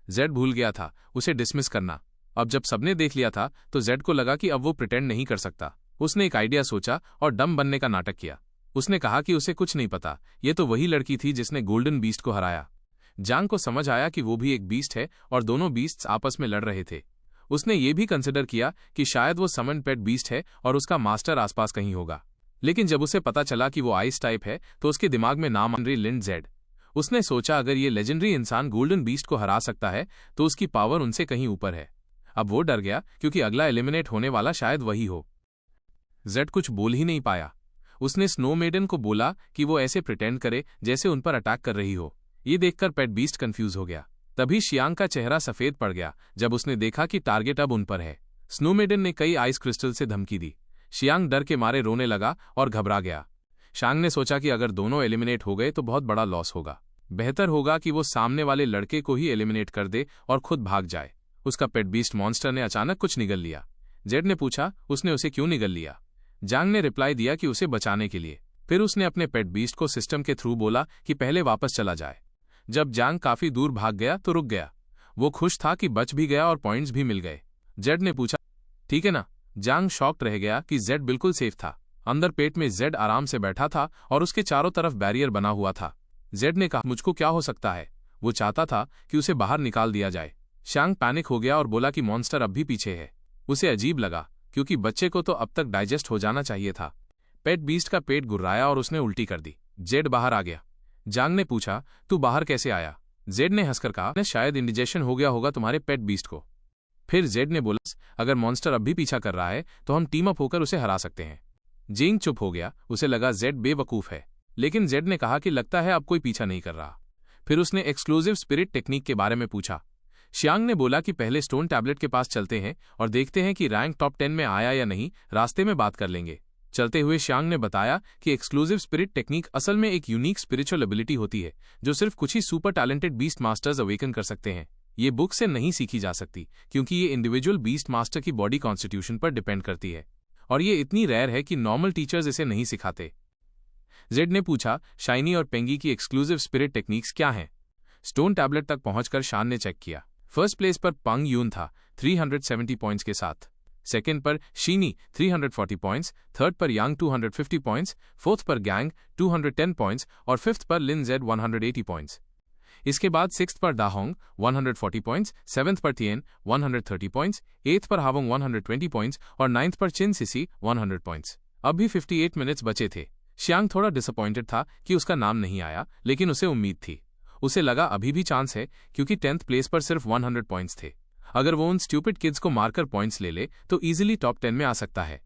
जेड भूल गया था उसे डिसमिस करना। अब जब सबने देख लिया था तो जेड को लगा कि अब वो प्रिटेंड नहीं कर सकता। उसने एक आइडिया सोचा और डम बनने का नाटक किया। उसने कहा कि उसे कुछ नहीं पता, ये तो वही लड़की थी जिसने गोल्डन बीस्ट को हराया। जांग को समझ आया कि वो भी एक बीस्ट है और दोनों बीस्ट्स आपस में लड़ रहे थे। उसने ये भी कंसिडर किया कि शायद वो समन पेट बीस्ट है और उसका मास्टर आसपास कहीं होगा। लेकिन जब उसे पता चला कि वो आइस टाइप है तो उसके दिमाग में नाम आंद्रे लिंड जेड। उसने सोचा अगर ये लेजेंडरी इंसान गोल्डन बीस्ट को हरा सकता है तो उसकी पावर उनसे कहीं ऊपर है। अब वो डर गया क्योंकि अगला एलिमिनेट होने वाला शायद वही हो। जेड कुछ बोल ही नहीं पाया। उसने स्नो मेडन को बोला कि वो ऐसे प्रिटेंड करे जैसे उन पर अटैक कर रही हो। ये देखकर पेट बीस्ट कंफ्यूज हो गया। तभी शियांग का चेहरा सफेद पड़ गया जब उसने देखा कि टारगेट अब उन पर है। स्नो मेडन ने कई आइस क्रिस्टल से धमकी दी। शियांग डर के मारे रोने लगा और घबरा गया। शांग ने सोचा कि अगर दोनों एलिमिनेट हो गए तो बहुत बड़ा लॉस होगा। बेहतर होगा कि वो सामने वाले लड़के को ही एलिमिनेट कर दे और खुद भाग जाए। उसका पेट बीस्ट मॉन्स्टर ने अचानक कुछ निगल लिया। जेड ने पूछा उसने उसे क्यों निगल लिया। जांग ने रिप्लाई दिया कि उसे बचाने के लिए। फिर उसने अपने पेट बीस्ट को सिस्टम के थ्रू बोला कि पहले वापस चला जाए। जब जांग काफी दूर भाग गया तो रुक गया। वो खुश था कि बच भी गया और पॉइंट्स भी मिल गए। जेड ने पूछा ठीक है ना। जांग शॉक्ड रह गया कि जेड बिल्कुल सेफ था। अंदर पेट में जेड आराम से बैठा था और उसके चारों तरफ बैरियर बना हुआ था। जेड ने कहा मुझको क्या हो सकता है। वो चाहता था कि उसे बाहर निकाल दिया जाए। शांग पैनिक हो गया और बोला कि मॉन्स्टर अब भी पीछे है। उसे अजीब लगा क्योंकि बच्चे को तो अब तक डाइजेस्ट हो जाना चाहिए था। पेट बीस्ट का पेट गुर्राया और उसने उल्टी कर दी। जेड बाहर आ गया। जांग ने पूछा तू बाहर कैसे आया। जेड ने हंसकर कहा शायद इंडिजेशन हो गया होगा तुम्हारे पेट बीस्ट को। फिर जेड ने बोला अगर मॉन्स्टर अब भी पीछा कर रहा है तो हम टीम अप होकर उसे हरा सकते हैं। जिंग चुप हो गया। उसे लगा जेड बेवकूफ है। लेकिन जेड ने कहा कि लगता है अब कोई पीछा नहीं कर रहा। फिर उसने एक्सक्लूसिव स्पिरिट टेक्निक के बारे में पूछा। शियांग ने बोला कि पहले स्टोन टैबलेट के पास चलते हैं और देखते हैं कि रैंक टॉप 10 में आया या नहीं, रास्ते में बात कर लेंगे। चलते हुए शियांग ने बताया कि एक्सक्लूसिव स्पिरिट टेक्निक असल में एक यूनिक स्पिरिचुअल एबिलिटी होती है जो सिर्फ कुछ ही super talented beast masters awaken कर सकते हैं। ये बुक से नहीं सीखी जा सकती क्योंकि ये इंडिविजुअल बीस्ट मास्टर की बॉडी कॉन्स्टिट्यूशन पर डिपेंड करती है और ये इतनी रेयर है कि नॉर्मल टीचर्स इसे नहीं सिखाते। जेड ने पूछा शाइनी और पेंगी की एक्सक्लूसिव स्पिरिट टेक्निक्स क्या हैं। स्टोन टैबलेट तक पहुंचकर शान ने चेक किया। फर्स्ट प्लेस पर पंग यून था 370 पॉइंट्स के साथ। सेकंड पर शीनी 340 पॉइंट्स, थर्ड पर यांग 250 पॉइंट्स, फोर्थ पर गैंग 210 पॉइंट्स और फिफ्थ पर लिन जेड 180 पॉइंट्स। इसके बाद सिक्स्थ पर दाहोंग 140 पॉइंट्स, सेवेंथ पर थियन 130 पॉइंट्स, एथ पर हावोंग 120 पॉइंट्स और नाइन्थ पर चिन सिसी 100 पॉइंट्स। अब भी 58 मिनट्स बचे थे। शियांग थोड़ा डिसअपॉइंटेड था कि उसका नाम नहीं आया, लेकिन उसे उम्मीद थी। उसे लगा अभी भी चांस है क्योंकि 10th प्लेस पर सिर्फ 100 पॉइंट्स थे। अगर वो उन स्टूपिड किड्स को मारकर पॉइंट्स ले ले तो इजीली टॉप 10 में आ सकता है।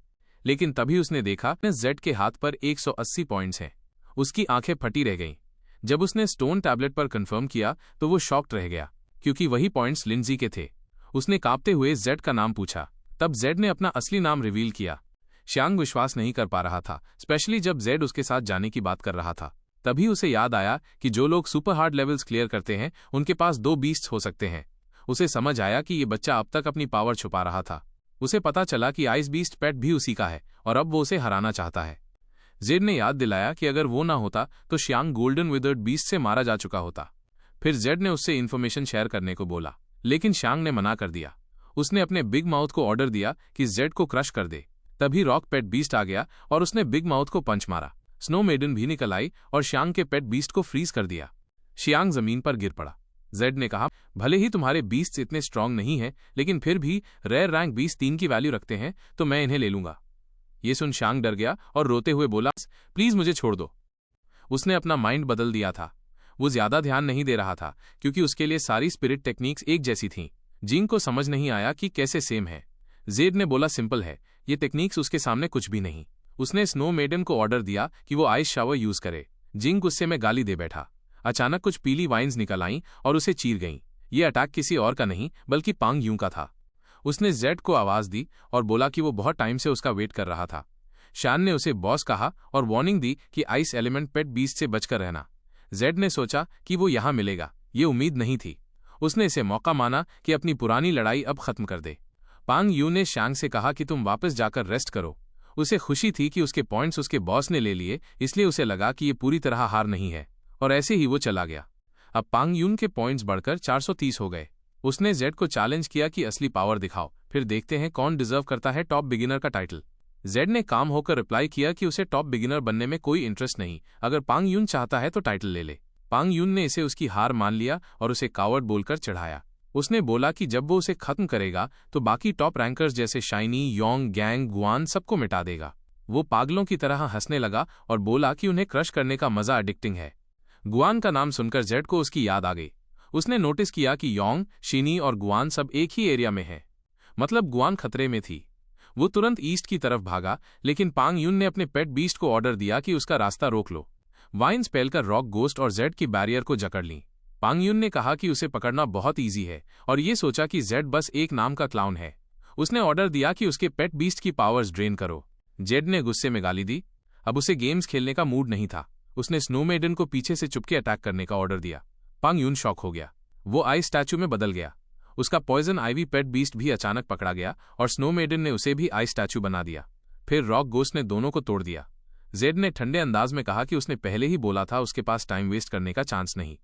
लेकिन तभी उसने देखा जेड के हाथ पर 180 पॉइंट्स हैं। उसकी आंखें फटी रह गईं। जब उसने स्टोन टैबलेट पर कंफर्म किया तो वो शॉक्ड रह गया क्योंकि वही पॉइंट्स लिंजी के थे। उसने कांपते हुए जेड का नाम पूछा। तब जेड ने अपना असली नाम रिवील किया। शियांग विश्वास नहीं कर पा रहा था, स्पेशली जब जेड उसके साथ जाने की बात कर रहा था। तभी उसे याद आया कि जो लोग सुपर हार्ड लेवल्स क्लियर करते हैं उनके पास 2 बीस्ट्स हो सकते हैं। उसे समझ आया कि ये बच्चा अब तक अपनी पावर छुपा रहा था। उसे पता चला कि आइस बीस्ट पेट भी उसी का है और अब वो उसे हराना चाहता है। जेड ने याद दिलाया कि अगर वो ना होता तो शियांग गोल्डन विदर्ड बीस्ट से मारा जा चुका होता। फिर जेड ने उससे इन्फॉर्मेशन शेयर करने को बोला, लेकिन शियांग ने मना कर दिया। उसने अपने बिग माउथ को ऑर्डर दिया कि जेड को क्रश कर दे। तभी रॉक पेट बीस्ट आ गया और उसने बिग माउथ को पंच मारा। स्नो मेडन भी निकल आई और शियांग के पेट बीस्ट को फ्रीज कर दिया। शियांग जमीन पर गिर पड़ा। जेड ने कहा भले ही तुम्हारे बीस्ट इतने स्ट्रांग नहीं हैं, लेकिन फिर भी रेयर रैंक बीस्ट 3 की वैल्यू रखते हैं तो मैं इन्हें ले लूंगा। ये सुन शियांग डर गया और रोते हुए बोला प्लीज मुझे छोड़ दो। उसने अपना माइंड बदल दिया था। वो ज्यादा ध्यान नहीं दे रहा था क्योंकि उसके लिए सारी स्पिरिट टेक्निक्स एक जैसी थीं। जिंग को समझ नहीं आया कि कैसे सेम है। जेड ने बोला सिंपल है, ये टेक्निक्स उसके सामने कुछ भी नहीं। उसने स्नो मेडन को ऑर्डर दिया कि वो आइस शावर यूज करे। जिंग गुस्से में गाली दे बैठा। अचानक कुछ पीली वाइन्स निकल आईं और उसे चीर गईं। ये अटैक किसी और का नहीं बल्कि पांग यूं का था। उसने जेड को आवाज दी और बोला कि वो बहुत टाइम से उसका वेट कर रहा था। शान ने उसे बॉस कहा और वार्निंग दी कि आइस एलिमेंट पेट बीस्ट से बचकर रहना। जेड ने सोचा कि वो यहां मिलेगा, ये उम्मीद नहीं थी। उसने इसे मौका माना कि अपनी पुरानी लड़ाई अब खत्म कर दे। पांग यू ने शांग से कहा कि तुम वापस जाकर रेस्ट करो। उसे खुशी थी कि उसके पॉइंट्स उसके बॉस ने ले लिए, इसलिए उसे लगा कि ये पूरी तरह हार नहीं है, और ऐसे ही वो चला गया। अब पांग यून के पॉइंट्स बढ़कर 430 हो गए। उसने जेड को चैलेंज किया कि असली पावर दिखाओ, फिर देखते हैं कौन डिजर्व करता है टॉप बिगिनर का टाइटल। जेड ने काम होकर रिप्लाई किया कि उसे टॉप बिगिनर बनने में कोई इंटरेस्ट नहीं, अगर पांग यून चाहता है तो टाइटल ले ले। पांग यून ने इसे उसकी हार मान लिया और उसे कावर्ड बोलकर चढ़ाया। उसने बोला कि जब वो उसे खत्म करेगा तो बाकी टॉप रैंकर्स जैसे शाइनी, योंग, गैंग, गुआन सबको मिटा देगा। वो पागलों की तरह हंसने लगा और बोला कि उन्हें क्रश करने का मजा एडिक्टिंग है। गुआन का नाम सुनकर जेड को उसकी याद आ गई। उसने नोटिस किया कि योंग, शिनी और गुआन सब एक ही एरिया में है, मतलब गुआन खतरे में थी। वो तुरंत ईस्ट की तरफ भागा, लेकिन पांग यून ने अपने पेट बीस्ट को ऑर्डर दिया कि उसका रास्ता रोक लो। वाइन्स पहलकर रॉक गोस्ट और जेड की बैरियर को जकड़ ली। पांग यून ने कहा कि उसे पकड़ना बहुत ईजी है और ये सोचा कि जेड बस एक नाम का क्लाउन है। उसने ऑर्डर दिया कि उसके पेट बीस्ट की पावर्स ड्रेन करो। जेड ने गुस्से में गाली दी। अब उसे गेम्स खेलने का मूड नहीं था। उसने स्नो मेडन को पीछे से चुपके अटैक करने का ऑर्डर दिया। पांग यून शॉक हो गया। वो आइस स्टैचू में बदल गया। उसका पॉइजन आइवी पेट बीस्ट भी अचानक पकड़ा गया और स्नो मेडन ने उसे भी आइस स्टैचू बना दिया। फिर रॉक गोस्ट ने दोनों को तोड़ दिया। जेड ने ठंडे अंदाज में कहा कि उसने पहले ही बोला था उसके पास टाइम वेस्ट करने का चांस नहीं।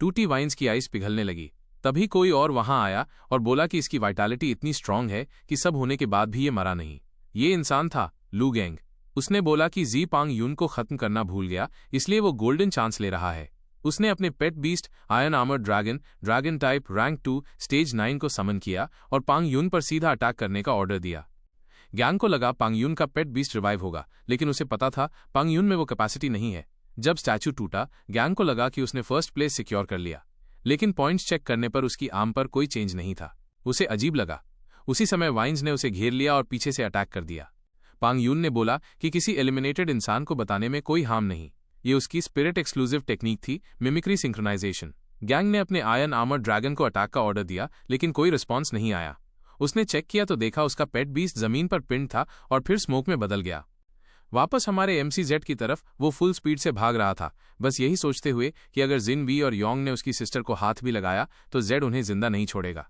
टूटी वाइन्स की आइस पिघलने लगी। तभी कोई और वहां आया और बोला कि इसकी वाइटैलिटी इतनी स्ट्रांग है कि सब होने के बाद भी ये मरा नहीं। ये इंसान था लू गैंग। उसने बोला कि जी पांग यून को खत्म करना भूल गया, इसलिए वो गोल्डन चांस ले रहा है। उसने अपने pet beast iron armoured dragon type rank 2 stage 9 को समन किया और पांग यून पर सीधा अटैक करने का ऑर्डर दिया। गैंग को लगा पांग यून का पेट बीस्ट रिवाइव होगा, लेकिन उसे पता था पांग यून में वो कैपेसिटी नहीं है। जब स्टैचू टूटा, गैंग को लगा कि उसने फर्स्ट प्लेस सिक्योर कर लिया, लेकिन पॉइंट्स चेक करने पर उसकी आर्म पर कोई चेंज नहीं था। उसे अजीब लगा। उसी समय वाइन्स ने उसे घेर लिया और पीछे से अटैक कर दिया। पांग यून ने बोला कि किसी एलिमिनेटेड इंसान को बताने में कोई हार्म नहीं, ये उसकी स्पिरिट एक्सक्लूसिव टेक्निक थी, मिमिक्री सिंक्रोनाइजेशन। गैंग ने अपने आयरन आर्मर्ड ड्रैगन को अटैक का ऑर्डर दिया, लेकिन कोई रिस्पॉन्स नहीं आया। उसने चेक किया तो देखा उसका पेट बीस्ट जमीन पर पिंड था और फिर स्मोक में बदल गया। वापस हमारे एमसी जेड की तरफ वो फुल स्पीड से भाग रहा था, बस यही सोचते हुए कि अगर जिन वी और योंग ने उसकी सिस्टर को हाथ भी लगाया तो जेड उन्हें जिंदा नहीं छोड़ेगा।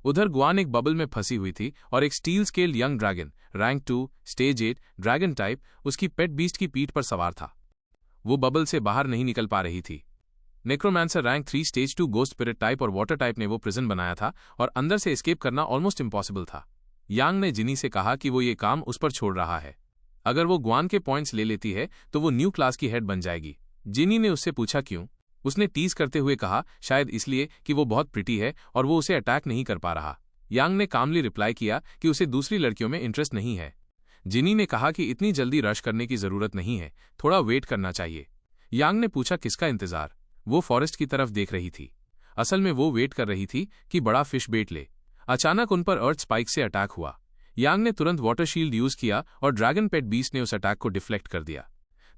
उधर गुआन एक बबल में फंसी हुई थी और एक steel scaled young dragon rank 2 stage 8 dragon type उसकी पेट बीस्ट की पीठ पर सवार था। वो बबल से बाहर नहीं निकल पा रही थी। Necromancer rank 3 stage 2 ghost spirit type और वाटर टाइप ने वो प्रिजन बनाया था और अंदर से एस्केप करना ऑलमोस्ट इम्पॉसिबल था। यांग ने जिनी से कहा कि वो ये काम उस पर छोड़ रहा है। अगर वो गुआन के पॉइंट्स ले लेती है तो वो न्यू क्लास की हेड बन जाएगी। जिनी ने उससे पूछा क्यों। उसने टीज करते हुए कहा शायद इसलिए कि वो बहुत प्रिटी है और वो उसे अटैक नहीं कर पा रहा। यांग ने कामली रिप्लाई किया कि उसे दूसरी लड़कियों में इंटरेस्ट नहीं है। जिनी ने कहा कि इतनी जल्दी रश करने की जरूरत नहीं है, थोड़ा वेट करना चाहिए। यांग ने पूछा किसका इंतजार। वो फॉरेस्ट की तरफ देख रही थी। असल में वो वेट कर रही थी कि बड़ा फिश बेट ले। अचानक उन पर अर्थ स्पाइक से अटैक हुआ। यांग ने तुरंत वाटर शील्ड यूज किया और ड्रैगन पेट बीस्ट ने उस अटैक को डिफ्लेक्ट कर दिया।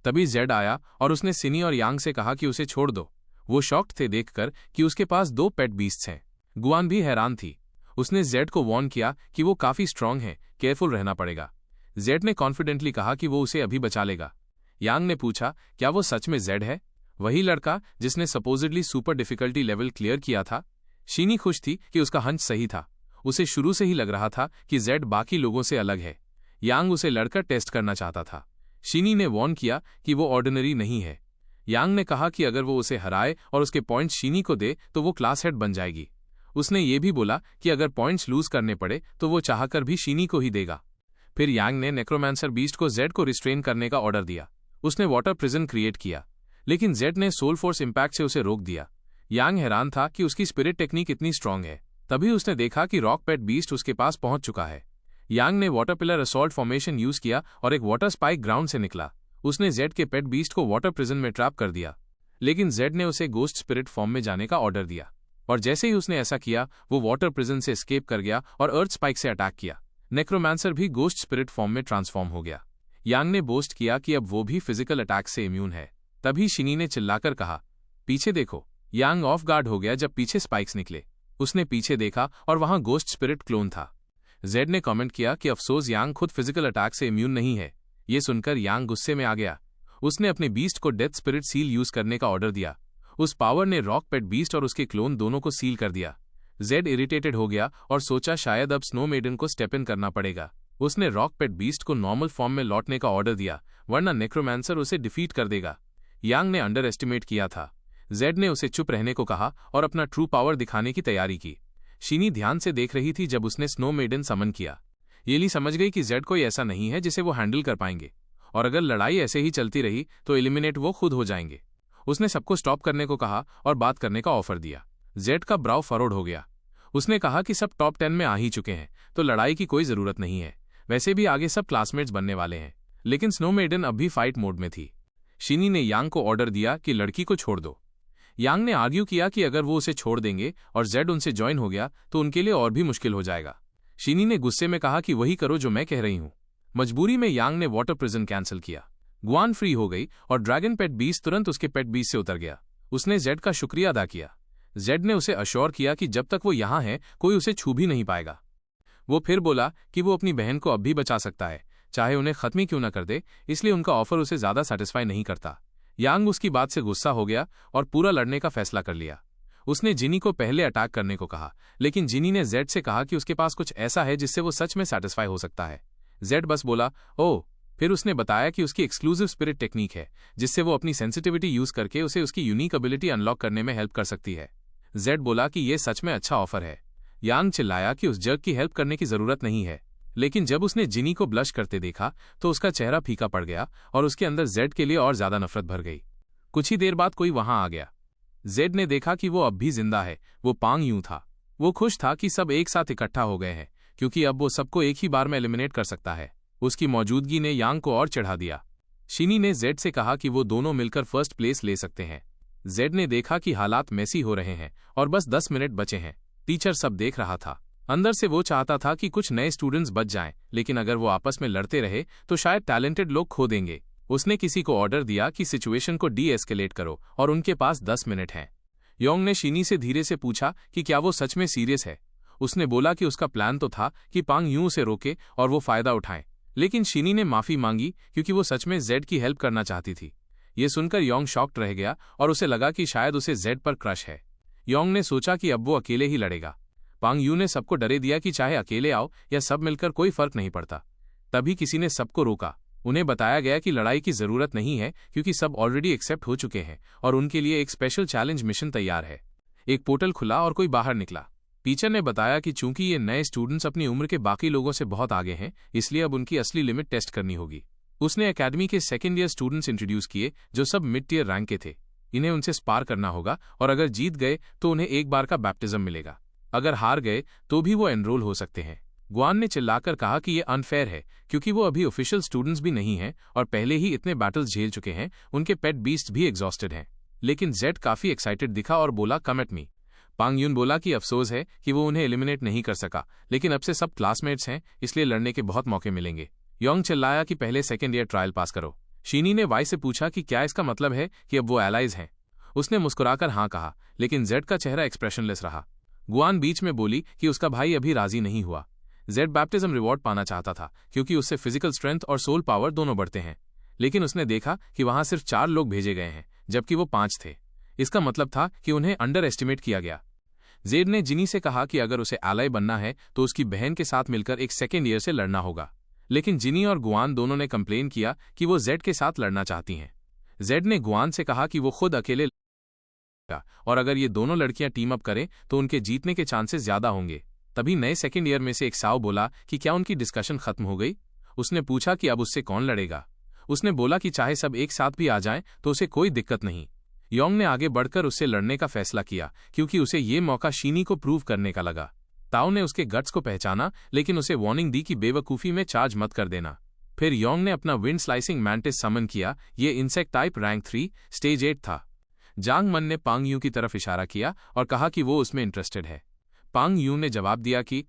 तभी जेड आया और उसने सिनी और यांग से कहा कि उसे छोड़ दो। वो शॉक्ड थे देखकर कि उसके पास 2 पेट बीस्ट्स हैं। गुआन भी हैरान थी। उसने जेड को वार्न किया कि वो काफी स्ट्रांग है, केयरफुल रहना पड़ेगा। जेड ने कॉन्फिडेंटली कहा कि वो उसे अभी बचा लेगा। यांग ने पूछा क्या वो सच में जेड है, वही लड़का जिसने supposedly super difficulty level clear किया था। शीनी खुश थी कि उसका हंच सही था। उसे शुरू से ही लग रहा था कि जेड बाकी लोगों से अलग है। यांग उसे लड़कर टेस्ट करना चाहता था। शीनी ने वार्न किया कि वो ऑर्डिनरी नहीं है। यांग ने कहा कि अगर वो उसे हराए और उसके पॉइंट्स शीनी को दे तो वो क्लास हेड बन जाएगी। उसने ये भी बोला कि अगर पॉइंट्स लूज करने पड़े तो वो चाहकर भी शीनी को ही देगा। फिर यांग ने नेक्रोमैंसर बीस्ट को जेड को रिस्ट्रेन करने का ऑर्डर दिया। उसने वाटर प्रिजन क्रिएट किया, लेकिन जेड ने सोल फोर्स इंपैक्ट से उसे रोक दिया। यांग हैरान था कि उसकी स्पिरिट टेक्निक इतनी स्ट्रांग है। तभी उसने देखा कि रॉक पेट बीस्ट उसके पास पहुंच चुका है। यांग ने water pillar assault formation use किया और एक वाटर स्पाइक ग्राउंड से निकला। उसने जेड के पेट बीस्ट को वाटर प्रिजन में ट्रैप कर दिया, लेकिन जेड ने उसे गोस्ट स्पिरिट फॉर्म में जाने का ऑर्डर दिया और जैसे ही उसने ऐसा किया वो वाटर प्रिजन से एस्केप कर गया और अर्थ स्पाइक से अटैक किया। नेक्रोमैंसर भी गोस्ट स्पिरिट फॉर्म में ट्रांसफॉर्म हो गया। यांग ने बोस्ट किया कि अब वो भी फिजिकल अटैक से इम्यून है। तभी शिनी ने चिल्लाकर कहा पीछे देखो। यांग ऑफ गार्ड हो गया जब पीछे स्पाइक्स निकले। उसने पीछे देखा और वहां गोस्ट स्पिरिट क्लोन था। जेड ने कमेंट किया कि अफसोस यांग खुद फिजिकल अटैक से इम्यून नहीं है। ये सुनकर यांग गुस्से में आ गया। उसने अपने बीस्ट को डेथ स्पिरिट सील यूज करने का ऑर्डर दिया। उस पावर ने रॉक पेट बीस्ट और उसके क्लोन दोनों को सील कर दिया। जेड इरिटेटेड हो गया और सोचा शायद अब स्नो मेडन को स्टेप इन करना पड़ेगा। उसने रॉक पेट बीस्ट को नॉर्मल फॉर्म में लौटने का ऑर्डर दिया, वरना नेक्रोमैंसर उसे डिफीट कर देगा। यांग ने अंडर एस्टिमेट किया था। जेड ने उसे चुप रहने को कहा और अपना ट्रू पावर दिखाने की तैयारी की। शीनी ध्यान से देख रही थी जब उसने स्नो मेडन समन किया। येली समझ गई कि जेड कोई ऐसा नहीं है जिसे वो हैंडल कर पाएंगे, और अगर लड़ाई ऐसे ही चलती रही तो एलिमिनेट वो खुद हो जाएंगे। उसने सबको स्टॉप करने को कहा और बात करने का ऑफर दिया। जेड का ब्राउ फरोड हो गया। उसने कहा कि सब टॉप 10 में आ ही चुके हैं, तो लड़ाई की कोई जरूरत नहीं है। वैसे भी आगे सब क्लासमेट्स बनने वाले हैं। लेकिन स्नो मेडन अब भी फाइट मोड में थी। शीनी ने यांग को ऑर्डर दिया कि लड़की को छोड़ दो। यांग ने आर्ग्यू किया कि अगर वो उसे छोड़ देंगे और जेड उनसे ज्वाइन हो गया तो उनके लिए और भी मुश्किल हो जाएगा। शीनी ने गुस्से में कहा कि वही करो जो मैं कह रही हूं। मजबूरी में यांग ने वाटर प्रिजन कैंसिल किया। गुआन फ्री हो गई और ड्रैगन पेट बीस्ट तुरंत उसके पेट बीस्ट से उतर गया। उसने जेड का शुक्रिया अदा किया। जेड ने उसे अश्योर किया कि जब तक वो यहां है कोई उसे छू भी नहीं पाएगा। वो फिर बोला कि वो अपनी बहन को अब भी बचा सकता है, चाहे उन्हें खत्म ही क्यों न कर दे, इसलिए उनका ऑफर उसे ज्यादा सेटिस्फाई नहीं करता। यांग उसकी बात से गुस्सा हो गया और पूरा लड़ने का फैसला कर लिया। उसने जिनी को पहले अटैक करने को कहा, लेकिन जिनी ने जेड से कहा कि उसके पास कुछ ऐसा है जिससे वो सच में सेटिस्फाई हो सकता है। जेड बस बोला ओह। फिर उसने बताया कि उसकी एक्सक्लूसिव स्पिरिट टेक्निक है जिससे वो अपनी सेंसिटिविटी यूज करके उसे उसकी यूनिक एबिलिटी अनलॉक करने में हेल्प कर सकती है। जेड बोला कि यह सच में अच्छा ऑफर है। यांग चिल्लाया कि उस जग की हेल्प करने की जरूरत नहीं है, लेकिन जब उसने जिनी को ब्लश करते देखा तो उसका चेहरा फीका पड़ गया और उसके अंदर जेड के लिए और ज्यादा नफरत भर गई। कुछ ही देर बाद कोई वहां आ गया। जेड ने देखा कि वो अब भी जिंदा है। वो पांग यूं था। वो खुश था कि सब एक साथ इकट्ठा हो गए हैं, क्योंकि अब वो सबको एक ही बार में एलिमिनेट कर सकता है। उसकी मौजूदगी ने यांग को और चढ़ा दिया। शीनी ने जेड से कहा कि वो दोनों मिलकर फर्स्ट प्लेस ले सकते हैं। जेड ने देखा कि हालात मैसी हो रहे हैं और बस 10 मिनट बचे हैं। टीचर सब देख रहा था। अंदर से वो चाहता था कि कुछ नए स्टूडेंट्स बच जाएं, लेकिन अगर वो आपस में लड़ते रहे तो शायद टैलेंटेड लोग खो देंगे। उसने किसी को ऑर्डर दिया कि सिचुएशन को डी-एस्केलेट करो और उनके पास 10 मिनट हैं। योंग ने शीनी से धीरे से पूछा कि क्या वो सच में सीरियस है। उसने बोला कि उसका प्लान तो था कि पांग यूं उसे रोके और वो फायदा उठाए, लेकिन शीनी ने माफी मांगी क्योंकि वो सच में जेड की हेल्प करना चाहती थी। ये सुनकर योंग शॉक्ड रह गया और उसे लगा कि शायद उसे जेड पर क्रश है। योंग ने सोचा कि अब वो अकेले ही लड़ेगा। पांग यू ने सबको डरे दिया कि चाहे अकेले आओ या सब मिलकर कोई फर्क नहीं पड़ता। तभी किसी ने सबको रोका। उन्हें बताया गया कि लड़ाई की जरूरत नहीं है क्योंकि सब ऑलरेडी एक्सेप्ट हो चुके हैं और उनके लिए एक स्पेशल चैलेंज मिशन तैयार है। एक पोर्टल खुला और कोई बाहर निकला। टीचर ने बताया कि चूंकि ये नए स्टूडेंट्स अपनी उम्र के बाकी लोगों से बहुत आगे हैं, इसलिए अब उनकी असली लिमिट टेस्ट करनी होगी। उसने एकेडमी के सेकेंड ईयर स्टूडेंट्स इंट्रोड्यूस किए जो सब मिड टियर रैंक के थे। इन्हें उनसे स्पार करना होगा और अगर जीत गए तो उन्हें एक बार का बैप्टिज्म मिलेगा। अगर हार गए तो भी वो एनरोल हो सकते हैं। गुआन ने चिल्लाकर कहा कि ये अनफेयर है क्योंकि वो अभी ऑफिशियल स्टूडेंट्स भी नहीं हैं और पहले ही इतने बैटल्स झेल चुके हैं। उनके पेट बीस्ट भी एग्जॉस्टेड हैं। लेकिन जेड काफी एक्साइटेड दिखा और बोला कम एट मी। पांग यून बोला कि अफसोस है कि वो उन्हें एलिमिनेट नहीं कर सका, लेकिन अब से सब क्लासमेट्स हैं, इसलिए लड़ने के बहुत मौके मिलेंगे। योंग चिल्लाया कि पहले सेकेंड ईयर ट्रायल पास करो। शीनी ने वाई से पूछा कि क्या इसका मतलब है कि अब वो एलाइज हैं। उसने मुस्कुराकर हाँ कहा, लेकिन जेड का चेहरा एक्सप्रेशनलेस रहा। गुआन बीच में बोली कि उसका भाई अभी राजी नहीं हुआ। जेड बैप्टिज्म रिवॉर्ड पाना चाहता था क्योंकि उससे फिजिकल स्ट्रेंथ और सोल पावर दोनों बढ़ते हैं, लेकिन उसने देखा कि वहां सिर्फ 4 लोग भेजे गए हैं जबकि वो 5 थे। इसका मतलब था कि उन्हें अंडर एस्टिमेट किया गया। जेड ने जिनी से कहा कि अगर उसे एलाई बनना है तो उसकी बहन के साथ मिलकर एक सेकेंड ईयर से लड़ना होगा, लेकिन जिनी और गुआन दोनों ने कंप्लेन किया कि वो जेड के साथ लड़ना चाहती हैं। जेड ने गुआन से कहा कि वो खुद अकेले और अगर ये दोनों लड़कियां टीम अप करें तो उनके जीतने के चांसेस ज्यादा होंगे। तभी नए सेकेंड ईयर में से एक साओ बोला कि क्या उनकी डिस्कशन खत्म हो गई। उसने पूछा कि अब उससे कौन लड़ेगा। उसने बोला कि चाहे सब एक साथ भी आ जाएं तो उसे कोई दिक्कत नहीं। योंग ने आगे बढ़कर उससे लड़ने का फैसला किया क्योंकि उसे ये मौका शीनी को प्रूव करने का लगा। ताओ ने उसके गट्स को पहचाना, लेकिन उसे वार्निंग दी कि बेवकूफी में चार्ज मत कर देना। फिर योंग ने अपना विंड स्लाइसिंग मैंटिस समन किया। ये इंसेक्ट टाइप रैंक 3 स्टेज 8 था। जांग मन ने पांग यू की तरफ इशारा किया और कहा कि वो उसमें इंटरेस्टेड है। पांग यू ने जवाब दिया कि